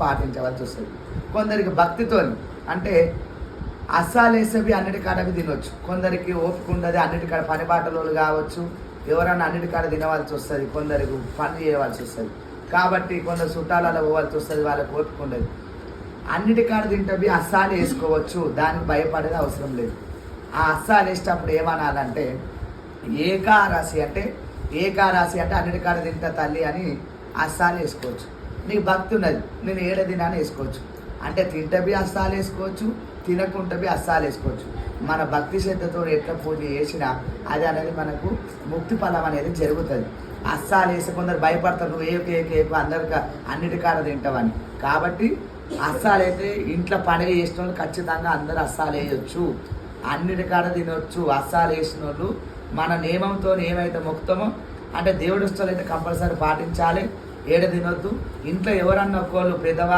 పాటించవలసి వస్తుంది. కొందరికి భక్తితోని అంటే అస్సాలేసేవి అన్నిటికాడవి తినొచ్చు. కొందరికి ఓపిక ఉండదు, అన్నిటికాడ పని బాటలోళ్ళు కావచ్చు, ఎవరన్నా అన్నిటికాడ తినవలసి వస్తుంది, కొందరికి పని చేయవలసి వస్తుంది. కాబట్టి కొందరు చుట్టాలలో పోవాల్సి వస్తుంది, వాళ్ళకి ఓపిక ఉండదు. అన్నిటికాడ తింటవి అస్సాలు వేసుకోవచ్చు, దానికి భయపడేది అవసరం లేదు. ఆ అస్సాలు వేసేటప్పుడు ఏమనాలంటే ఏకారాశి అంటే అన్నిటికాడ తింటా తల్లి అని అస్సాలు వేసుకోవచ్చు. నీకు భక్తి ఉన్నది, నేను ఏడ తినాని వేసుకోవచ్చు. అంటే తింటబి అస్సాలు వేసుకోవచ్చు, తినకుంటబి అస్సాలు వేసుకోవచ్చు. మన భక్తి శ్రద్ధతో ఎట్లా పూజ చేసినా అది అనేది మనకు ముక్తి ఫలం అనేది జరుగుతుంది. అస్సాలు వేసి కొందరు భయపడతారు, నువ్వు ఏకు అందరికీ అన్నిటికాడ తింటావని. కాబట్టి అస్సాలు అయితే ఇంట్లో పండుగ చేసిన వాళ్ళు ఖచ్చితంగా అందరూ అస్సాలు వేయొచ్చు, అన్నిటికాడ తినొచ్చు. అస్సాలు వేసిన వాళ్ళు మన నియమంతో ఏమైతే మొక్తామో అంటే దేవుడి ఇష్టాలు అయితే కంపల్సరీ పాటించాలి. ఏడ తినొద్దు. ఇంట్లో ఎవరన్నా ఒక్కళ్ళు పెద్దవాళ్ళు